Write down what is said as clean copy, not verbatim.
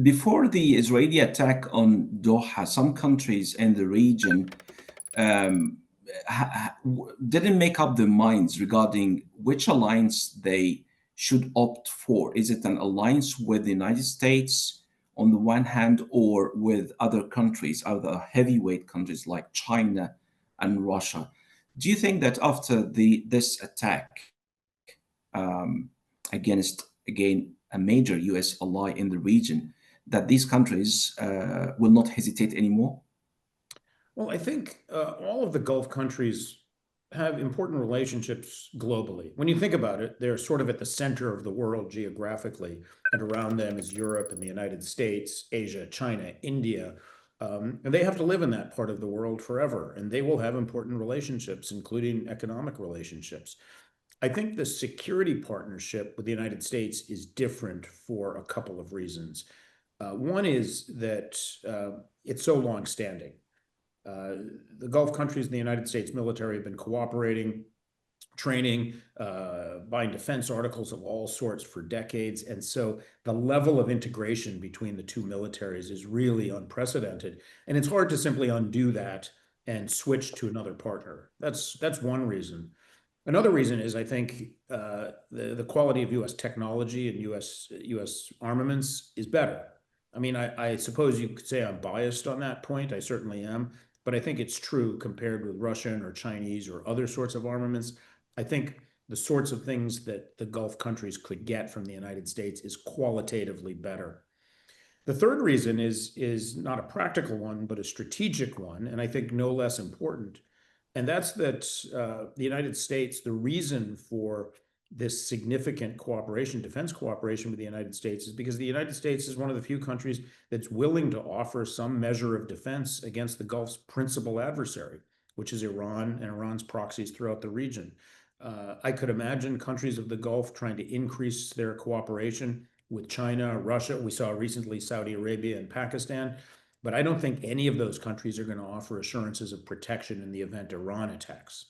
Before the Israeli attack on Doha, some countries in the region um, didn't make up their minds regarding which alliance they should opt for. Is it an alliance with the United States on the one hand, or with other countries, other heavyweight countries like China and Russia? Do you think that after this attack against again a major U.S. ally in the region, that these countries will not hesitate anymore? Well, I think all of the Gulf countries have important relationships globally. When you think about it, they're sort of at the center of the world geographically, and around them is Europe and the United States, Asia, China, India. And they have to live in that part of the world forever, and they will have important relationships, including economic relationships. I think the security partnership with the United States is different for a couple of reasons. One is that it's so longstanding. The Gulf countries and the United States military have been cooperating, training, buying defense articles of all sorts for decades. And so the level of integration between the two militaries is really unprecedented. And it's hard to simply undo that and switch to another partner. That's one reason. Another reason is I think the quality of U.S. technology and U.S. armaments is better. I mean, I suppose you could say I'm biased on that point. I certainly am. But I think it's true compared with Russian or Chinese or other sorts of armaments. I think the sorts of things that the Gulf countries could get from the United States is qualitatively better. The third reason is not a practical one, but a strategic one, and I think no less important. And that's that the United States, the reason for this significant cooperation, defense cooperation with the United States, is because the United States is one of the few countries that's willing to offer some measure of defense against the Gulf's principal adversary, which is Iran and Iran's proxies throughout the region. I could imagine countries of the Gulf trying to increase their cooperation with China, Russia. We saw recently Saudi Arabia and Pakistan. But I don't think any of those countries are going to offer assurances of protection in the event Iran attacks.